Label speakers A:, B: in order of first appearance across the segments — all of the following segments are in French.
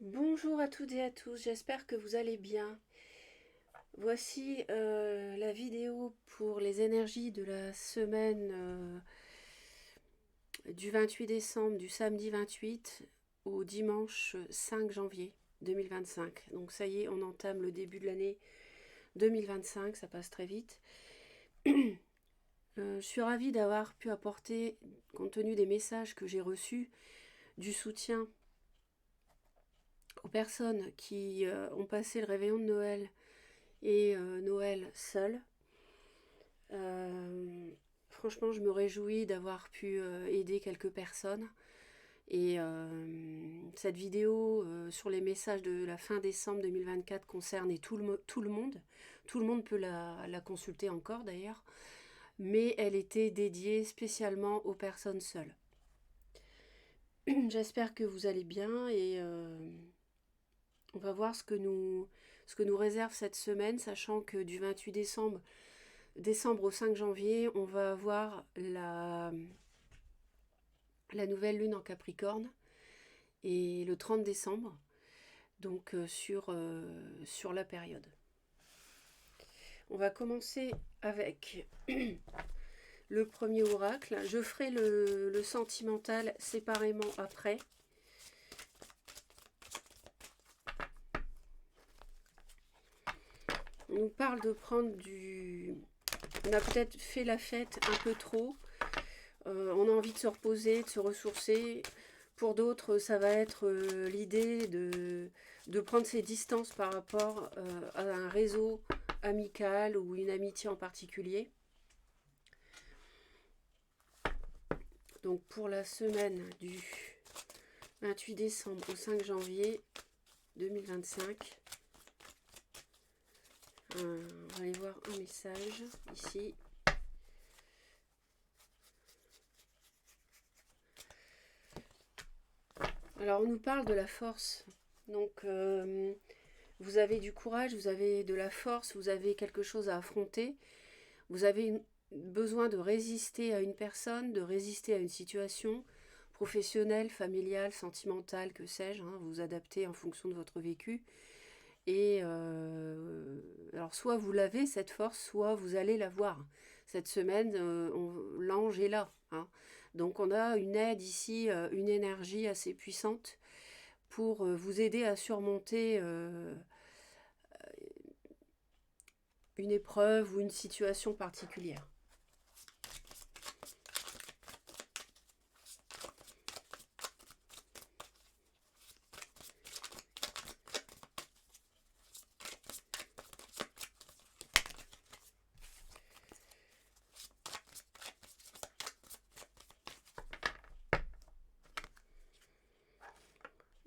A: Bonjour à toutes et à tous, j'espère que vous allez bien. Voici la vidéo pour les énergies de la semaine du 28 décembre, du samedi 28 au dimanche 5 janvier 2025. Donc ça y est, on entame le début de l'année 2025, ça passe très vite. Je suis ravie d'avoir pu apporter, compte tenu des messages que j'ai reçus, du soutien aux personnes qui ont passé le réveillon de Noël et Noël seul. Franchement, je me réjouis d'avoir pu aider quelques personnes. Et cette vidéo sur les messages de la fin décembre 2024 concerne tout le monde. Tout le monde peut la consulter encore d'ailleurs. Mais elle était dédiée spécialement aux personnes seules. J'espère que vous allez bien et on va voir ce que nous réserve cette semaine, sachant que du 28 décembre au 5 janvier, on va avoir la nouvelle lune en Capricorne et le 30 décembre, donc sur la période. On va commencer avec le premier oracle. Je ferai le sentimental séparément après. On nous parle de prendre du... On a peut-être fait la fête un peu trop. On a envie de se reposer, de se ressourcer. Pour d'autres, ça va être l'idée de prendre ses distances par rapport à un réseau amical ou une amitié en particulier. Donc pour la semaine du 28 décembre au 5 janvier 2025, on va aller voir un message ici. Alors on nous parle de la force. Donc vous avez du courage, vous avez de la force, vous avez quelque chose à affronter. Vous avez besoin de résister à une personne, de résister à une situation professionnelle, familiale, sentimentale, que sais-je. Vous vous adaptez en fonction de votre vécu. Et alors soit vous l'avez cette force, soit vous allez la voir. Cette semaine, l'ange est là. Donc on a une aide ici, une énergie assez puissante pour vous aider à surmonter une épreuve ou une situation particulière.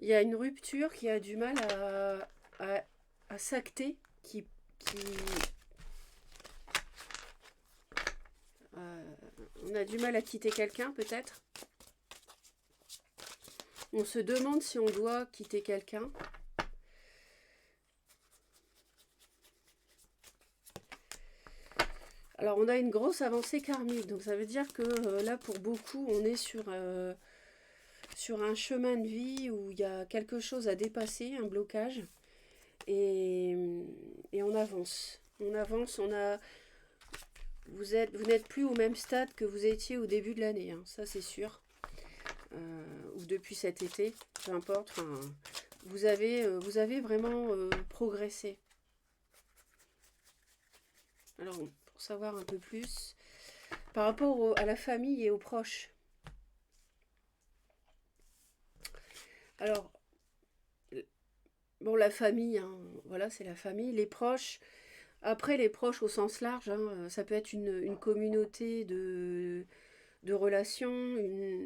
A: Il y a une rupture qui a du mal à s'acter, on a du mal à quitter quelqu'un peut-être. On se demande si on doit quitter quelqu'un. Alors on a une grosse avancée karmique, donc ça veut dire que là pour beaucoup on est sur un chemin de vie où il y a quelque chose à dépasser, un blocage, et on avance. On avance, vous n'êtes plus au même stade que vous étiez au début de l'année, ça c'est sûr, ou depuis cet été, peu importe. Vous avez vraiment progressé. Alors pour savoir un peu plus, par rapport à la famille et aux proches. Alors, bon, la famille, voilà, c'est la famille. Les proches, après les proches au sens large, ça peut être une communauté de relations,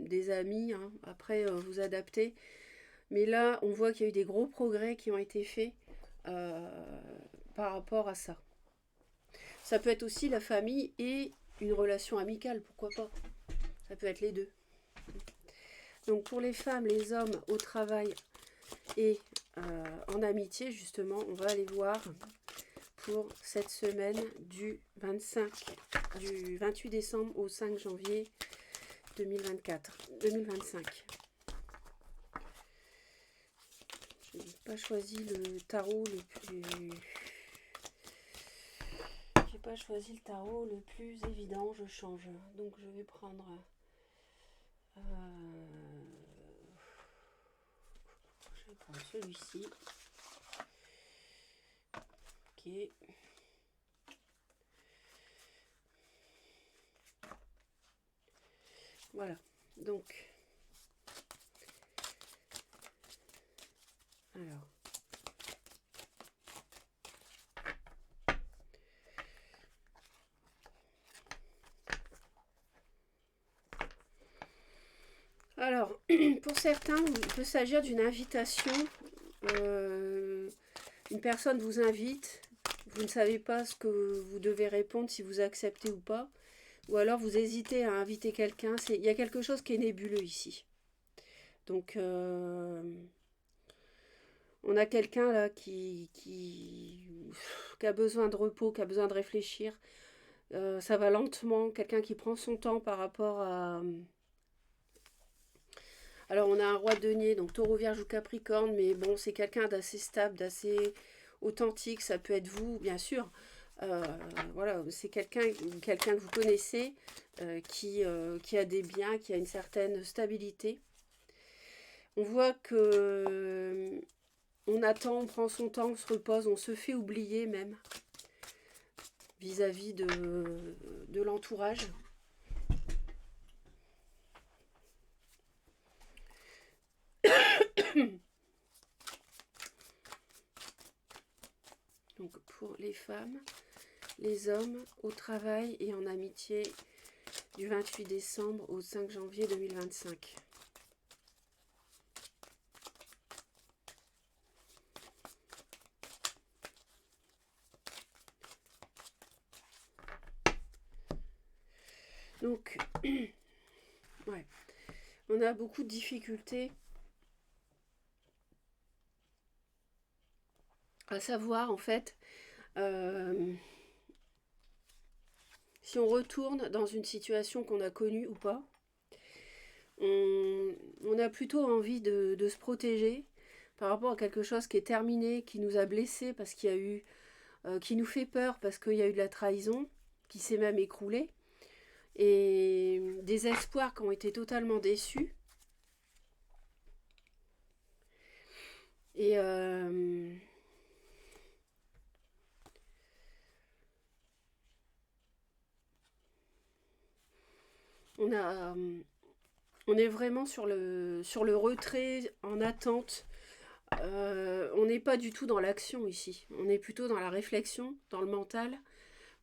A: des amis. Après, vous adaptez. Mais là, on voit qu'il y a eu des gros progrès qui ont été faits par rapport à ça. Ça peut être aussi la famille et une relation amicale, pourquoi pas. Ça peut être les deux. Donc pour les femmes, les hommes au travail et en amitié, justement, on va aller voir pour cette semaine du 28 décembre au 5 janvier 2025. J'ai pas choisi le tarot le plus... J'ai pas choisi le tarot le plus évident, je change. Donc je vais prendre... je vais prendre celui-ci. Ok. Voilà. Donc... Alors... Alors, pour certains, il peut s'agir d'une invitation. Une personne vous invite, vous ne savez pas ce que vous devez répondre, si vous acceptez ou pas. Ou alors vous hésitez à inviter quelqu'un. Il y a quelque chose qui est nébuleux ici. Donc, on a quelqu'un là qui a besoin de repos, qui a besoin de réfléchir. Ça va lentement, quelqu'un qui prend son temps par rapport à... Alors on a un roi de denier, donc taureau, vierge ou capricorne, mais bon, c'est quelqu'un d'assez stable, d'assez authentique, ça peut être vous, bien sûr. Euh, voilà, c'est quelqu'un que vous connaissez, qui a des biens, qui a une certaine stabilité. On voit que on attend, on prend son temps, on se repose, on se fait oublier même vis-à-vis de l'entourage. Donc pour les femmes, les hommes, au travail et en amitié, du 28 décembre au 5 janvier 2025. Donc, ouais, on a beaucoup de difficultés à savoir, en fait, si on retourne dans une situation qu'on a connue ou pas. On a plutôt envie de se protéger par rapport à quelque chose qui est terminé, qui nous a blessés parce qu'il y a eu, qui nous fait peur parce qu'il y a eu de la trahison, qui s'est même écroulée, et des espoirs qui ont été totalement déçus. Et on est vraiment sur le retrait, en attente. On n'est pas du tout dans l'action ici. On est plutôt dans la réflexion, dans le mental,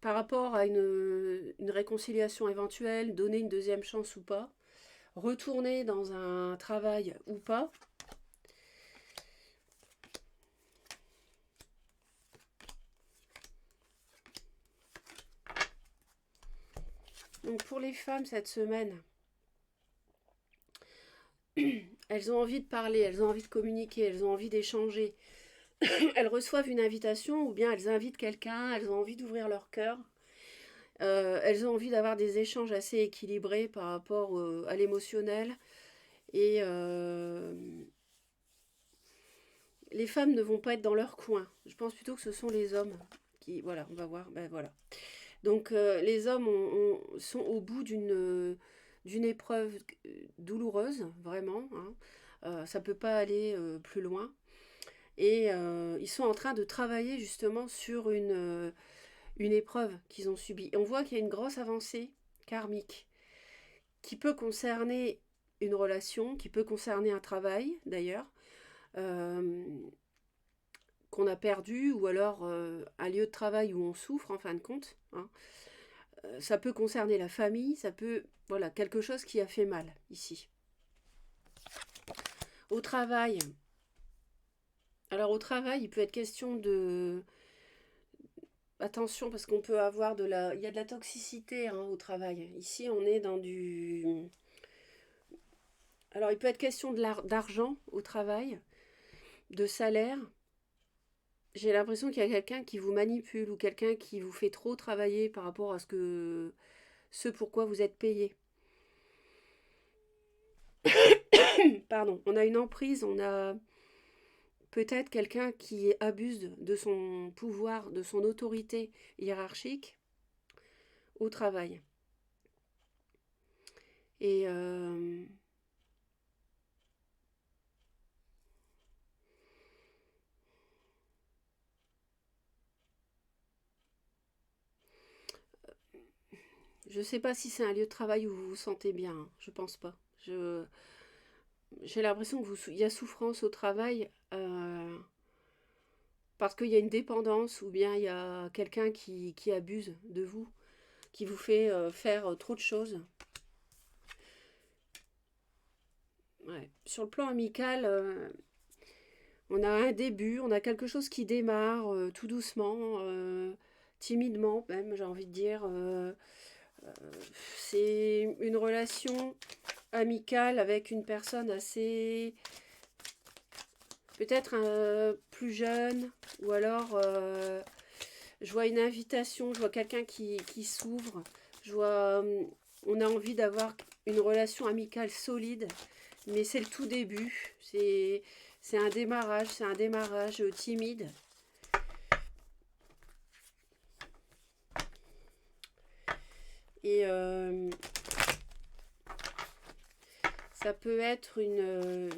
A: par rapport à une réconciliation éventuelle, donner une deuxième chance ou pas, retourner dans un travail ou pas. Donc pour les femmes cette semaine, elles ont envie de parler, elles ont envie de communiquer, elles ont envie d'échanger. Elles reçoivent une invitation ou bien elles invitent quelqu'un, elles ont envie d'ouvrir leur cœur. Elles ont envie d'avoir des échanges assez équilibrés par rapport à l'émotionnel. Et les femmes ne vont pas être dans leur coin. Je pense plutôt que ce sont les hommes qui... Voilà, on va voir. Ben voilà. Donc les hommes sont au bout d'une épreuve douloureuse, vraiment. Hein. Ça ne peut pas aller plus loin. Et ils sont en train de travailler justement sur une épreuve qu'ils ont subie. Et on voit qu'il y a une grosse avancée karmique qui peut concerner une relation, qui peut concerner un travail d'ailleurs, euh, qu'on a perdu, ou alors un lieu de travail où on souffre en fin de compte. Hein. Ça peut concerner la famille, ça peut... Voilà, quelque chose qui a fait mal ici. Au travail, alors au travail, il peut être question de... Attention, parce qu'on peut avoir de la... Il y a de la toxicité hein, au travail. Ici, on est dans du... Alors, il peut être question d'argent au travail, de salaire. J'ai l'impression qu'il y a quelqu'un qui vous manipule ou quelqu'un qui vous fait trop travailler par rapport à ce pourquoi vous êtes payé. Pardon, on a une emprise, on a peut-être quelqu'un qui abuse de son pouvoir, de son autorité hiérarchique au travail. Et je ne sais pas si c'est un lieu de travail où vous vous sentez bien, hein. Je pense pas. J'ai l'impression qu'il y a souffrance au travail parce qu'il y a une dépendance ou bien il y a quelqu'un qui abuse de vous, qui vous fait faire trop de choses. Ouais. Sur le plan amical, on a un début, on a quelque chose qui démarre tout doucement, timidement même, j'ai envie de dire. C'est une relation amicale avec une personne assez, peut-être plus jeune, ou alors je vois une invitation, je vois quelqu'un qui s'ouvre, je vois, on a envie d'avoir une relation amicale solide, mais c'est le tout début, c'est un démarrage timide. Et ça peut être une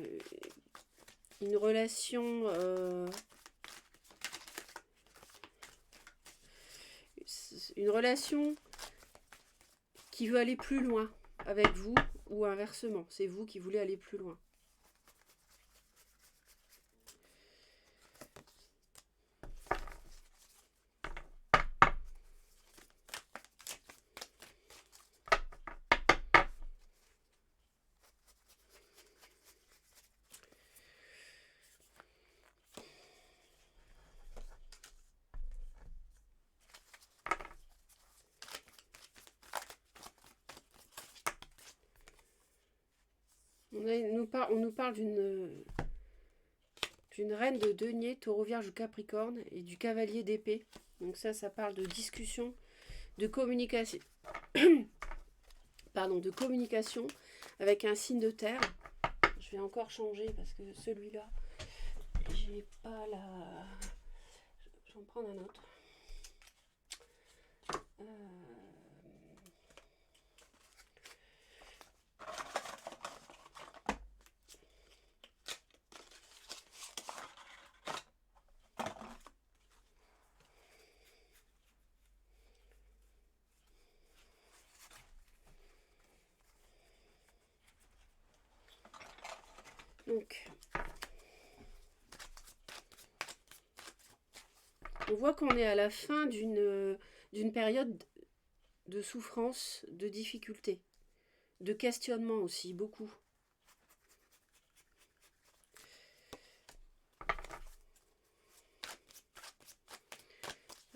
A: relation qui veut aller plus loin avec vous ou inversement, c'est vous qui voulez aller plus loin. On nous parle d'une reine de denier, taureau, vierge ou capricorne et du cavalier d'épée. Donc ça parle de discussion, de communication, pardon, de communication avec un signe de terre. Je vais encore changer parce que celui-là, j'ai pas la... Je vais en prendre un autre. Donc, on voit qu'on est à la fin d'une période de souffrance, de difficulté, de questionnement aussi, beaucoup.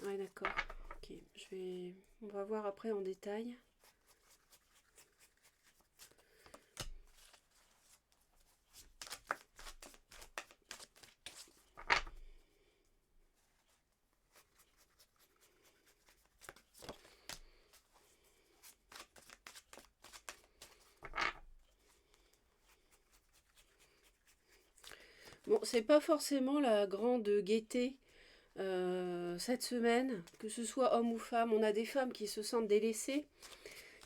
A: Ouais, d'accord. Ok, on va voir après en détail. Bon, c'est pas forcément la grande gaieté cette semaine, que ce soit homme ou femme. On a des femmes qui se sentent délaissées,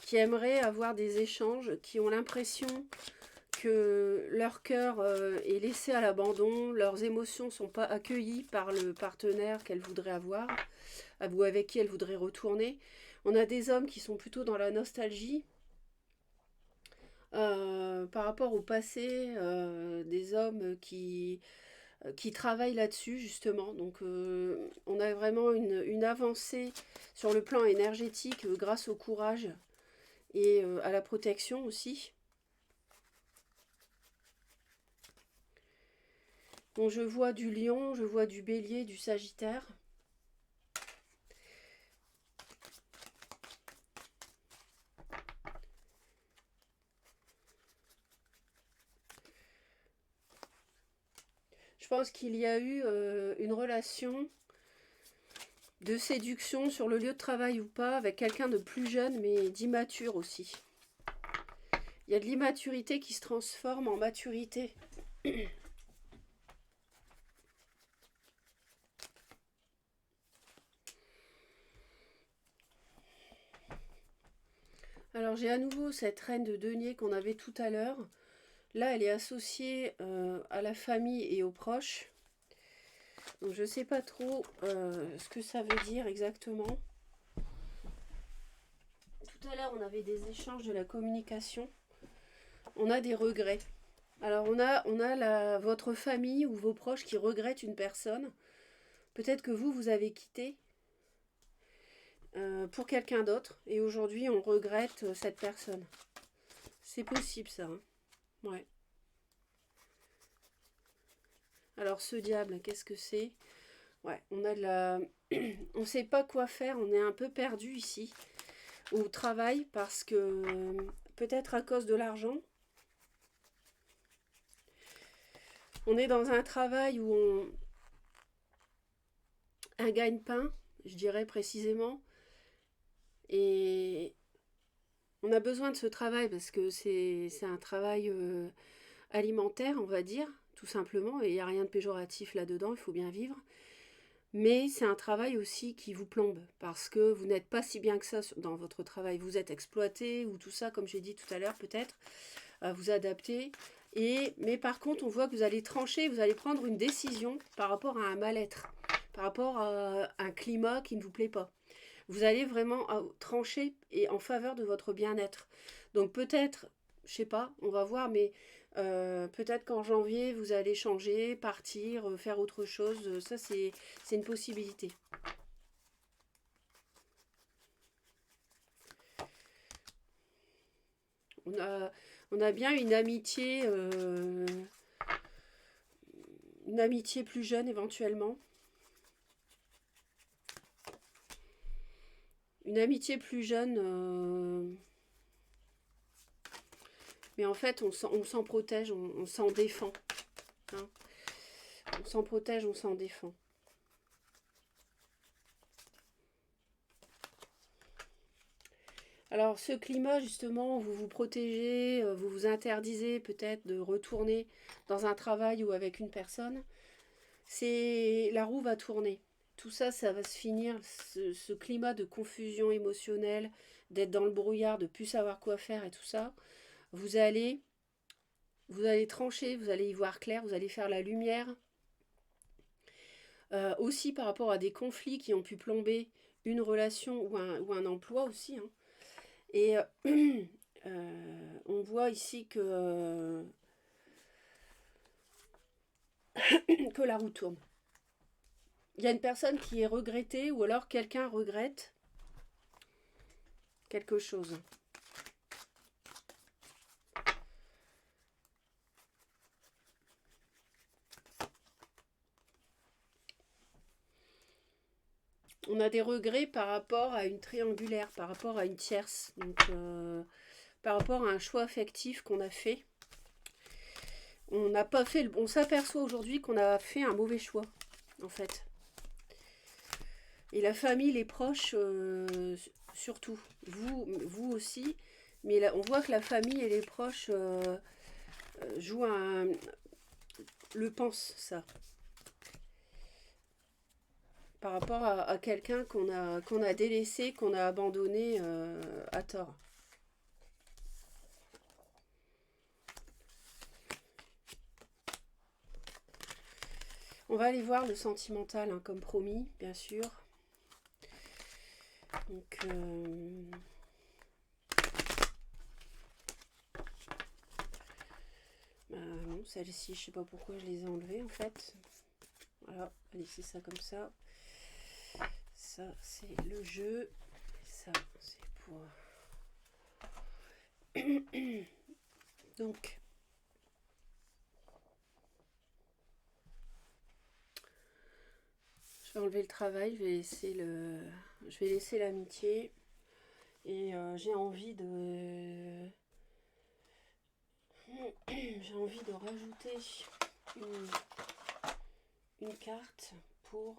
A: qui aimeraient avoir des échanges, qui ont l'impression que leur cœur est laissé à l'abandon, leurs émotions ne sont pas accueillies par le partenaire qu'elles voudraient avoir, ou avec qui elles voudraient retourner. On a des hommes qui sont plutôt dans la nostalgie par rapport au passé, des hommes qui travaillent là-dessus justement. Donc on a vraiment une avancée sur le plan énergétique grâce au courage et à la protection aussi. Bon, je vois du lion, je vois du bélier, du sagittaire. Je pense qu'il y a eu une relation de séduction sur le lieu de travail ou pas avec quelqu'un de plus jeune mais d'immature aussi. Il y a de l'immaturité qui se transforme en maturité. Alors j'ai à nouveau cette reine de denier qu'on avait tout à l'heure. Là, elle est associée à la famille et aux proches. Donc je ne sais pas trop ce que ça veut dire exactement. Tout à l'heure, on avait des échanges de la communication. On a des regrets. Alors on a votre famille ou vos proches qui regrettent une personne. Peut-être que vous avez quitté pour quelqu'un d'autre. Et aujourd'hui, on regrette cette personne. C'est possible ça. Hein. Ouais. Alors ce diable, qu'est-ce que c'est? Ouais, on a de la... on ne sait pas quoi faire, on est un peu perdu ici au travail parce que peut-être à cause de l'argent. On est dans un travail où un gagne-pain, je dirais précisément, et on a besoin de ce travail parce que c'est un travail alimentaire, on va dire, tout simplement, et il n'y a rien de péjoratif là-dedans, il faut bien vivre. Mais c'est un travail aussi qui vous plombe, parce que vous n'êtes pas si bien que ça dans votre travail. Vous êtes exploité, ou tout ça, comme j'ai dit tout à l'heure, peut-être, à vous adapter. Mais par contre, on voit que vous allez trancher, vous allez prendre une décision par rapport à un mal-être, par rapport à un climat qui ne vous plaît pas. Vous allez vraiment trancher et en faveur de votre bien-être. Donc peut-être, je sais pas, on va voir, mais peut-être qu'en janvier, vous allez changer, partir, faire autre chose. Ça, c'est une possibilité. On a bien une amitié plus jeune éventuellement. Une amitié plus jeune, mais en fait, on s'en protège, on s'en défend. Hein. On s'en protège, on s'en défend. Alors ce climat justement, vous vous protégez, vous vous interdisez peut-être de retourner dans un travail ou avec une personne, c'est la roue va tourner. Tout ça, ça va se finir, ce climat de confusion émotionnelle, d'être dans le brouillard, de plus savoir quoi faire et tout ça. Vous allez, vous allez trancher, vous allez y voir clair, vous allez faire la lumière. Aussi par rapport à des conflits qui ont pu plomber une relation ou un emploi aussi. Hein. Et on voit ici que la roue tourne. Il y a une personne qui est regrettée ou alors quelqu'un regrette quelque chose. On a des regrets par rapport à une triangulaire, par rapport à une tierce, donc par rapport à un choix affectif qu'on a fait. On n'a pas fait, on s'aperçoit aujourd'hui qu'on a fait un mauvais choix, en fait. Et la famille, les proches, surtout. Vous aussi. Mais là, on voit que la famille et les proches jouent le pensent, ça. Par rapport à quelqu'un qu'on a délaissé, qu'on a abandonné à tort. On va aller voir le sentimental, hein, comme promis, bien sûr. Donc, non, celle-ci, je sais pas pourquoi je les ai enlevées en fait. Voilà, laisser ça comme ça. Ça, c'est le jeu. Ça, c'est pour... Donc, je vais enlever le travail, je vais laisser l'amitié. Et j'ai envie de... J'ai envie de rajouter une carte pour...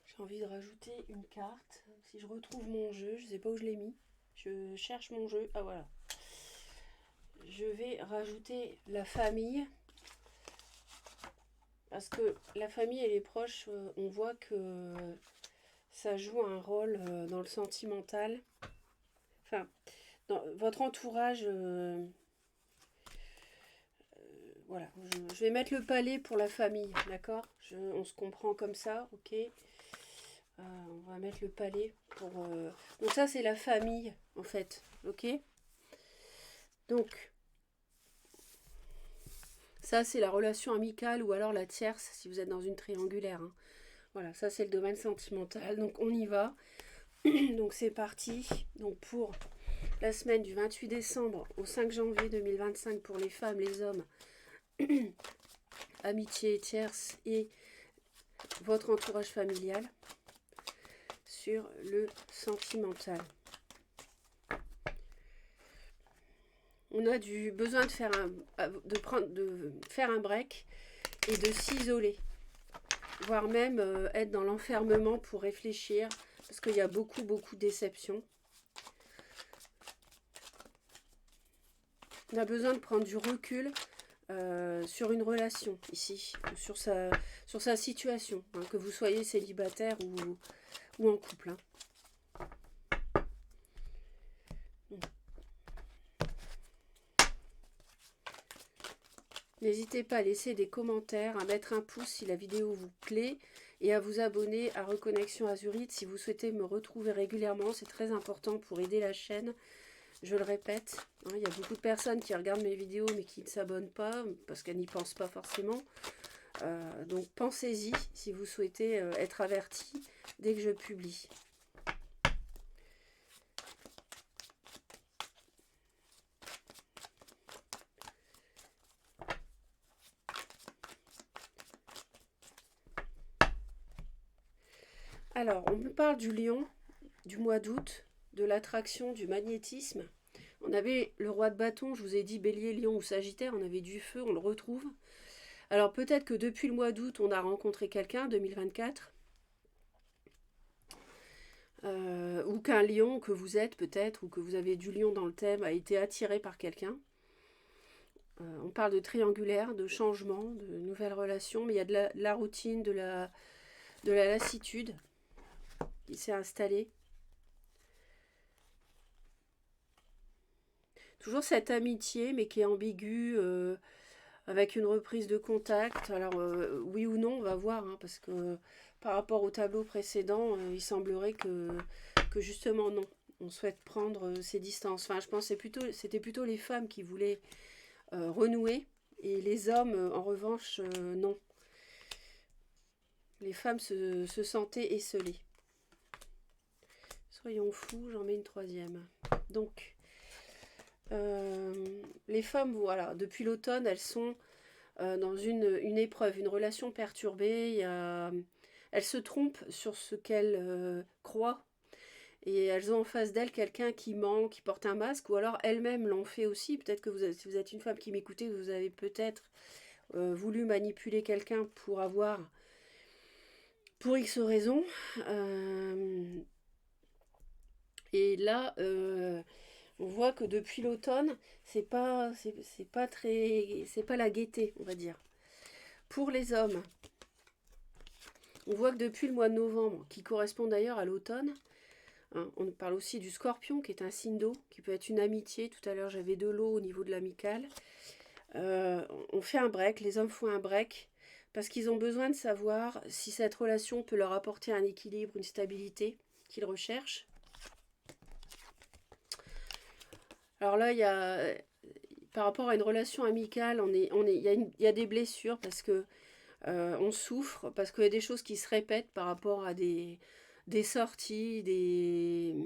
A: J'ai envie de rajouter une carte. Si je retrouve mon jeu, je sais pas où je l'ai mis. Je cherche mon jeu. Ah voilà. Je vais rajouter la famille. Parce que la famille et les proches, on voit que ça joue un rôle dans le sentimental. Enfin, dans votre entourage, voilà. Je vais mettre le palais pour la famille, d'accord? On se comprend comme ça, ok? On va mettre le palais pour... Donc ça, c'est la famille, en fait, ok? Donc, ça, c'est la relation amicale ou alors la tierce, si vous êtes dans une triangulaire, hein. Voilà, ça, c'est le domaine sentimental. Donc, on y va. Donc, c'est parti. Donc, pour la semaine du 28 décembre au 5 janvier 2025 pour les femmes, les hommes, amitié tierce et votre entourage familial sur le sentimental. On a du besoin de faire un break et de s'isoler, voire même être dans l'enfermement pour réfléchir, parce qu'il y a beaucoup de déceptions. On a besoin de prendre du recul sur une relation ici, sur sa situation, hein, que vous soyez célibataire ou en couple. Hein. N'hésitez pas à laisser des commentaires, à mettre un pouce si la vidéo vous plaît et à vous abonner à Reconnexion Azurite si vous souhaitez me retrouver régulièrement. C'est très important pour aider la chaîne. Je le répète, hein, il y a beaucoup de personnes qui regardent mes vidéos mais qui ne s'abonnent pas parce qu'elles n'y pensent pas forcément. Donc pensez-y si vous souhaitez être averti dès que je publie. Alors, on me parle du lion, du mois d'août, de l'attraction, du magnétisme. On avait le roi de bâton, je vous ai dit bélier, lion ou sagittaire, on avait du feu, on le retrouve. Alors peut-être que depuis le mois d'août, on a rencontré quelqu'un, 2024. Ou qu'un lion que vous êtes peut-être, ou que vous avez du lion dans le thème, a été attiré par quelqu'un. On parle de triangulaire, de changement, de nouvelles relations, mais il y a de la routine, de la lassitude qui s'est installée. Toujours cette amitié, mais qui est ambiguë, avec une reprise de contact. Alors, oui ou non, on va voir, hein, parce que par rapport au tableau précédent, il semblerait que justement non. On souhaite prendre ses distances. Enfin, je pense que c'était plutôt les femmes qui voulaient renouer, et les hommes, en revanche, non. Les femmes se sentaient esselées. Soyons fous, j'en mets une troisième. Donc, les femmes, voilà, depuis l'automne, elles sont dans une épreuve, une relation perturbée. Elles se trompent sur ce qu'elles croient. Et elles ont en face d'elles quelqu'un qui ment, qui porte un masque, ou alors elles-mêmes l'ont fait aussi. Peut-être que si vous êtes une femme qui m'écoutez, vous avez peut-être voulu manipuler quelqu'un pour X raisons. Et là, on voit que depuis l'automne, c'est pas la gaieté, on va dire. Pour les hommes, on voit que depuis le mois de novembre, qui correspond d'ailleurs à l'automne, hein, on parle aussi du scorpion, qui est un signe d'eau, qui peut être une amitié. Tout à l'heure, j'avais de l'eau au niveau de l'amical. On fait un break, les hommes font un break, parce qu'ils ont besoin de savoir si cette relation peut leur apporter un équilibre, une stabilité qu'ils recherchent. Alors là, par rapport à une relation amicale, il y a des blessures parce que on souffre, parce qu'il y a des choses qui se répètent par rapport à des sorties, des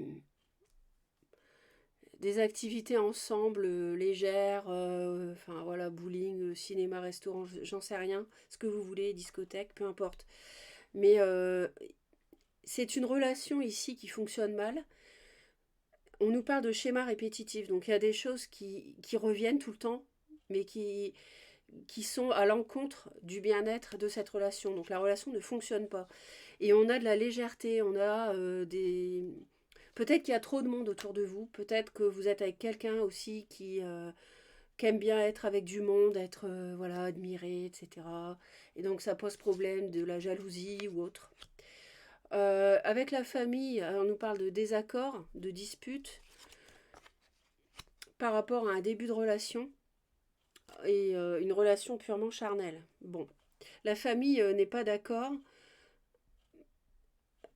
A: activités ensemble légères, enfin voilà, bowling, cinéma, restaurant, j'en sais rien, ce que vous voulez, discothèque, peu importe. Mais c'est une relation ici qui fonctionne mal. On nous parle de schéma répétitif, donc il y a des choses qui reviennent tout le temps, mais qui sont à l'encontre du bien-être de cette relation. Donc la relation ne fonctionne pas. Et on a de la légèreté, on a des... Peut-être qu'il y a trop de monde autour de vous, peut-être que vous êtes avec quelqu'un aussi qui aime bien être avec du monde, être voilà, admiré, etc. Et donc ça pose problème de la jalousie ou autre. Avec la famille, on nous parle de désaccord, de dispute par rapport à un début de relation et une relation purement charnelle. Bon, la famille n'est pas d'accord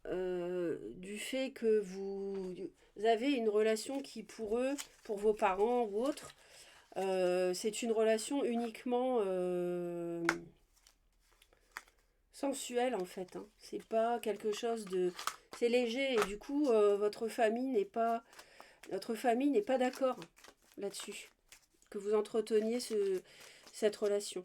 A: du fait que vous avez une relation qui pour eux, pour vos parents ou autres, c'est une relation uniquement sensuelle en fait. Hein. C'est pas quelque chose de... C'est léger et du coup votre famille n'est pas d'accord là-dessus. Que vous entreteniez cette relation.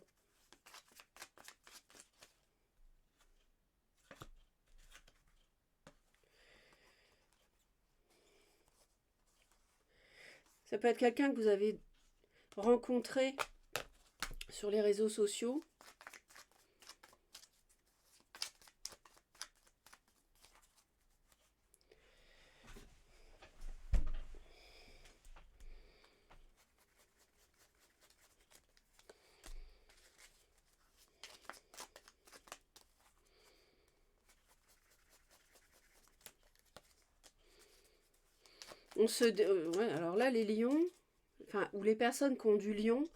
A: Ça peut être quelqu'un que vous avez rencontré sur les réseaux sociaux. Ouais, alors là, les lions, enfin, ou les personnes qui ont du lion,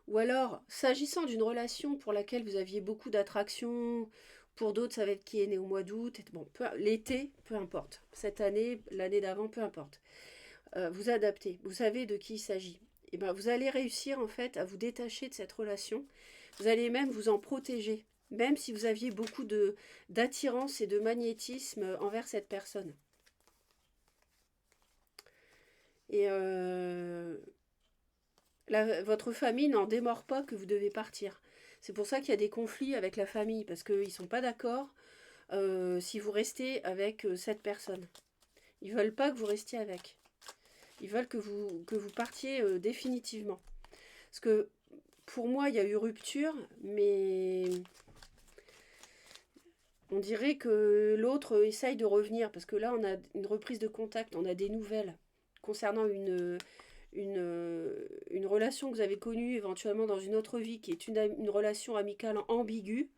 A: ou alors, s'agissant d'une relation pour laquelle vous aviez beaucoup d'attraction, pour d'autres, ça va être qui est né au mois d'août, bon, l'été, peu importe. Cette année, l'année d'avant, peu importe. Vous adaptez, vous savez de qui il s'agit. Et ben, vous allez réussir en fait à vous détacher de cette relation. Vous allez même vous en protéger, même si vous aviez beaucoup d'attirance et de magnétisme envers cette personne. Et votre famille n'en démord pas que vous devez partir. C'est pour ça qu'il y a des conflits avec la famille, parce qu'ils ne sont pas d'accord si vous restez avec cette personne. Ils ne veulent pas que vous restiez avec. Ils veulent que vous partiez définitivement. Parce que pour moi, il y a eu rupture, mais on dirait que l'autre essaye de revenir. Parce que là, on a une reprise de contact, on a des nouvelles concernant une relation que vous avez connue éventuellement dans une autre vie, qui est une relation amicale ambiguë.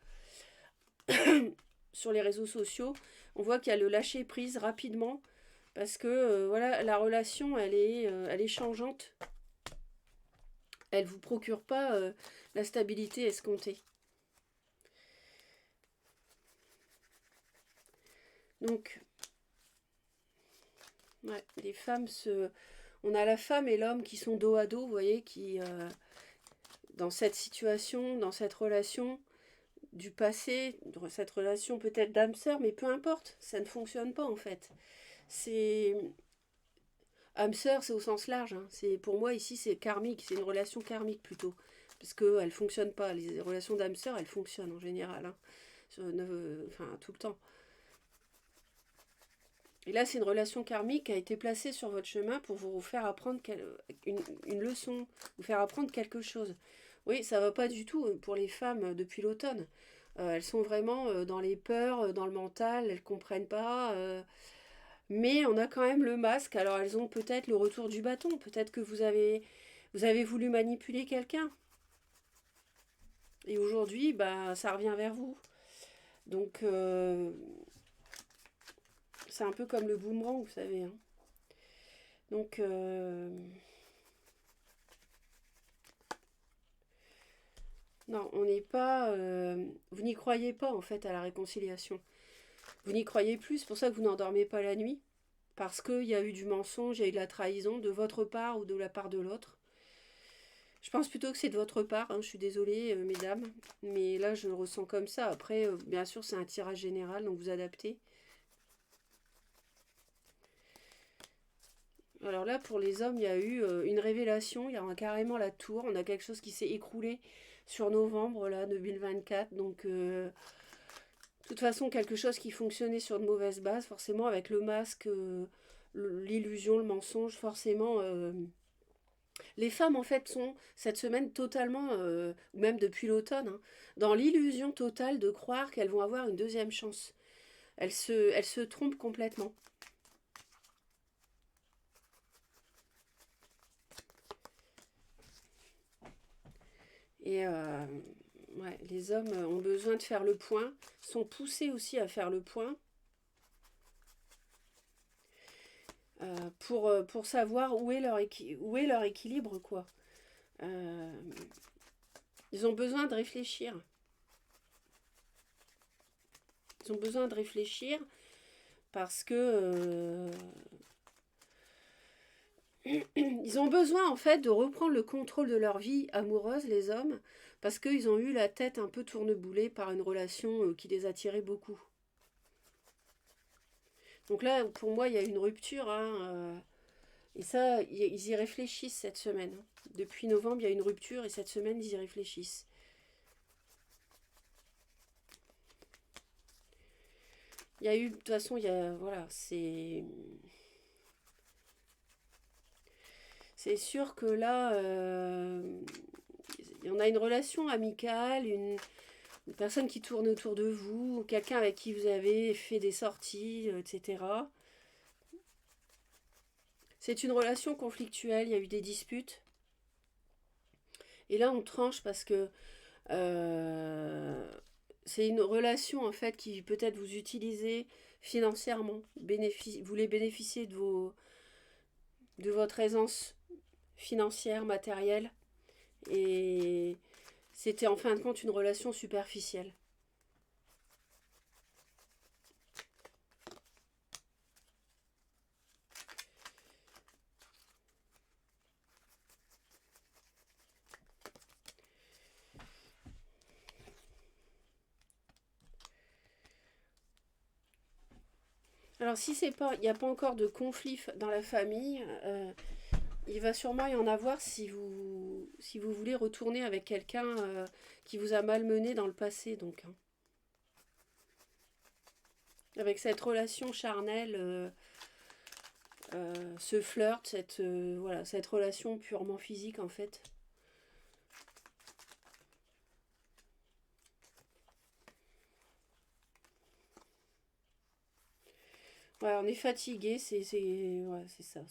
A: Sur les réseaux sociaux, on voit qu'il y a le lâcher prise rapidement parce que voilà, la relation elle est changeante, elle vous procure pas la stabilité escomptée. Donc ouais, les femmes on a la femme et l'homme qui sont dos à dos, vous voyez, qui dans cette situation, dans cette relation du passé, dans cette relation peut-être d'âme-sœur, mais peu importe, ça ne fonctionne pas en fait. C'est âme sœur, c'est au sens large. Hein. C'est pour moi ici, c'est karmique, c'est une relation karmique plutôt, parce que elle fonctionne pas. Les relations d'âme sœur, elles fonctionnent en général, hein. Enfin tout le temps. Et là, c'est une relation karmique qui a été placée sur votre chemin pour vous faire apprendre une leçon, vous faire apprendre quelque chose. Oui, ça va pas du tout pour les femmes depuis l'automne. Elles sont vraiment dans les peurs, dans le mental, elles comprennent pas. Mais on a quand même le masque. Alors elles ont peut-être le retour du bâton. Peut-être que vous avez voulu manipuler quelqu'un. Et aujourd'hui, bah, ça revient vers vous. Donc c'est un peu comme le boomerang, vous savez. Hein. Donc non, on n'est pas... vous n'y croyez pas en fait à la réconciliation. Vous n'y croyez plus, c'est pour ça que vous n'endormez pas la nuit. Parce qu'il y a eu du mensonge, il y a eu de la trahison de votre part ou de la part de l'autre. Je pense plutôt que c'est de votre part, hein, je suis désolée, mesdames, mais là je le ressens comme ça. Après, bien sûr, c'est un tirage général, donc vous adaptez. Alors là, pour les hommes, il y a eu une révélation, il y a carrément la tour, on a quelque chose qui s'est écroulé sur novembre, là, 2024, donc de toute façon, quelque chose qui fonctionnait sur de mauvaises bases, forcément, avec le masque, l'illusion, le mensonge, forcément... les femmes, en fait, sont cette semaine totalement, ou même depuis l'automne, hein, dans l'illusion totale de croire qu'elles vont avoir une deuxième chance. Elles se trompent complètement. Et ouais, les hommes ont besoin de faire le point, sont poussés aussi à faire le point. pour savoir où est leur équilibre, quoi. Euh, Ils ont besoin de réfléchir. Ils ont besoin de réfléchir parce que ils ont besoin en fait de reprendre le contrôle de leur vie amoureuse, les hommes, parce qu'ils ont eu la tête un peu tourneboulée par une relation qui les attirait beaucoup. Donc là, pour moi, il y a une rupture, hein, et ça, ils y réfléchissent cette semaine. Depuis novembre, il y a une rupture et cette semaine, ils y réfléchissent. Il y a eu, de toute façon, il y a, voilà, c'est sûr que là, on a une relation amicale, une personne qui tourne autour de vous, quelqu'un avec qui vous avez fait des sorties, etc. C'est une relation conflictuelle, il y a eu des disputes. Et là, on tranche parce que euh, c'est une relation en fait qui peut-être vous utilisez financièrement. Vous voulez bénéficier de votre aisance financière, matérielle. Et c'était en fin de compte une relation superficielle. Alors si c'est pas, il n'y a pas encore de conflit dans la famille, il va sûrement y en avoir si vous voulez retourner avec quelqu'un qui vous a malmené dans le passé, donc, hein. Avec cette relation charnelle, ce flirt, voilà, cette relation purement physique en fait. Ouais, on est fatigué, ouais, c'est ça.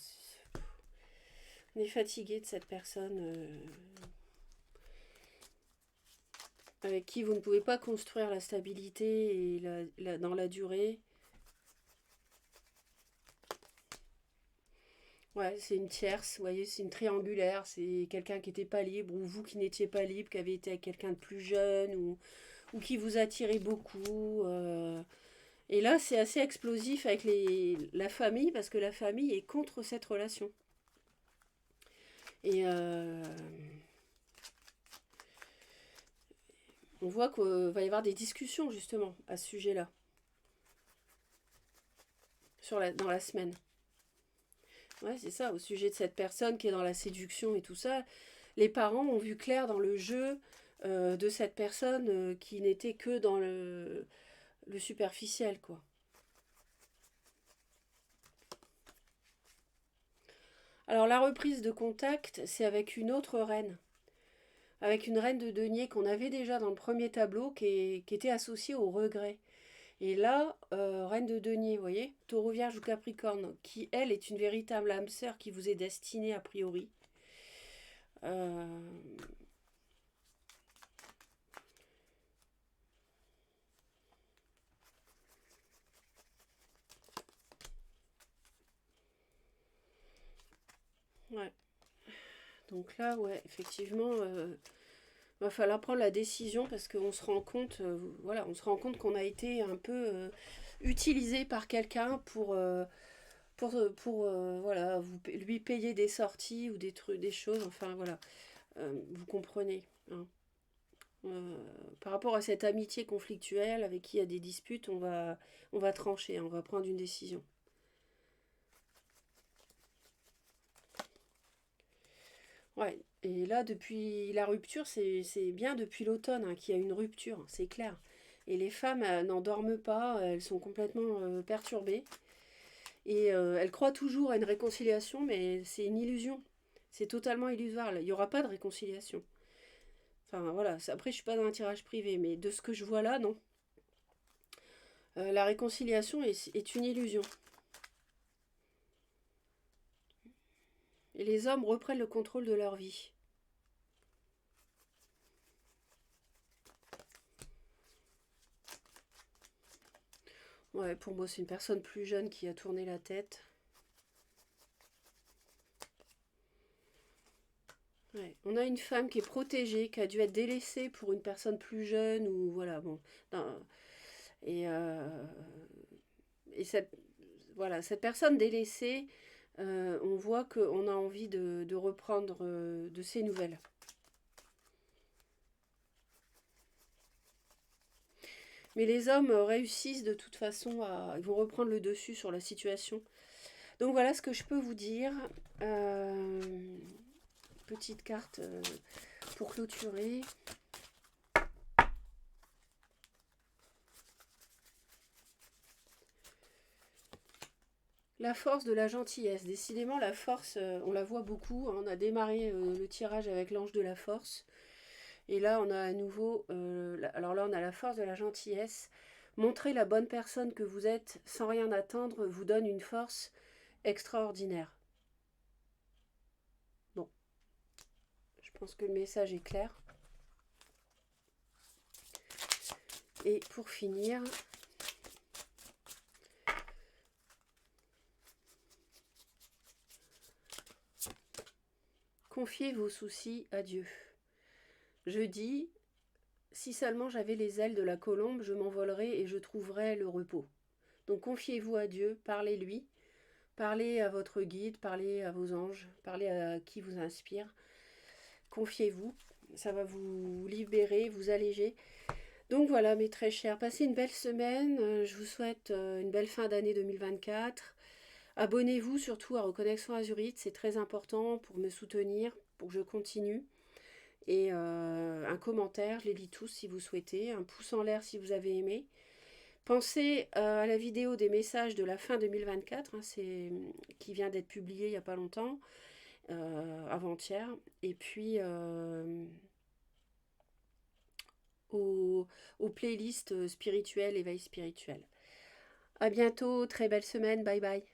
A: On est fatigué de cette personne avec qui vous ne pouvez pas construire la stabilité et dans la durée. Ouais, c'est une tierce, vous voyez, c'est une triangulaire, c'est quelqu'un qui n'était pas libre, ou vous qui n'étiez pas libre, qui avez été avec quelqu'un de plus jeune, ou qui vous attirait beaucoup. Et là, c'est assez explosif avec la famille, parce que la famille est contre cette relation. Et on voit qu'il va y avoir des discussions, justement, à ce sujet-là, dans la semaine. Ouais, c'est ça, au sujet de cette personne qui est dans la séduction et tout ça. Les parents ont vu clair dans le jeu de cette personne qui n'était que dans le superficiel, quoi. Alors la reprise de contact, c'est avec une autre reine, avec une reine de denier qu'on avait déjà dans le premier tableau, qui était associée au regret. Et là, reine de denier, vous voyez, taureau, vierge ou capricorne, qui elle est une véritable âme sœur qui vous est destinée a priori. Euh, ouais. Donc là, ouais, effectivement, va falloir prendre la décision parce qu'on se rend compte, voilà, on se rend compte qu'on a été un peu utilisé par quelqu'un pour voilà, lui payer des sorties ou des trucs, des choses, enfin voilà, vous comprenez, hein. Euh, Par rapport à cette amitié conflictuelle avec qui il y a des disputes, on va trancher, hein, on va prendre une décision. Ouais, et là, depuis la rupture, c'est bien depuis l'automne hein, qu'il y a une rupture, c'est clair. Et les femmes n'en dorment pas, elles sont complètement perturbées. Et elles croient toujours à une réconciliation, mais c'est une illusion. C'est totalement illusoire. Il n'y aura pas de réconciliation. Enfin voilà, après je suis pas dans un tirage privé, mais de ce que je vois là, non. La réconciliation est une illusion. Et les hommes reprennent le contrôle de leur vie. Ouais, pour moi c'est une personne plus jeune qui a tourné la tête. On a une femme qui est protégée, qui a dû être délaissée pour une personne plus jeune, ou voilà, bon. Non, et, cette, voilà, cette personne délaissée, on voit qu'on a envie de reprendre de ses nouvelles. Mais les hommes réussissent de toute façon à... Ils vont reprendre le dessus sur la situation. Donc voilà ce que je peux vous dire. Petite carte pour clôturer. La force de la gentillesse. Décidément, la force, on la voit beaucoup. On a démarré le tirage avec l'ange de la force. Et là, on a à nouveau... alors là, on a la force de la gentillesse. Montrer la bonne personne que vous êtes sans rien attendre vous donne une force extraordinaire. Bon, je pense que le message est clair. Et pour finir... Confiez vos soucis à Dieu. Je dis, si seulement j'avais les ailes de la colombe, je m'envolerais et je trouverais le repos. Donc confiez-vous à Dieu, parlez-lui, parlez à votre guide, parlez à vos anges, parlez à qui vous inspire. Confiez-vous, ça va vous libérer, vous alléger. Donc voilà mes très chers, passez une belle semaine, je vous souhaite une belle fin d'année 2024. Abonnez-vous surtout à Reconnexion Azurite, c'est très important pour me soutenir, pour que je continue. Et un commentaire, je les lis tous si vous souhaitez, un pouce en l'air si vous avez aimé. Pensez à la vidéo des messages de la fin 2024, qui vient d'être publiée il n'y a pas longtemps, avant-hier. Et puis aux playlists spirituelles, éveil spirituel. À bientôt, très belle semaine, bye bye.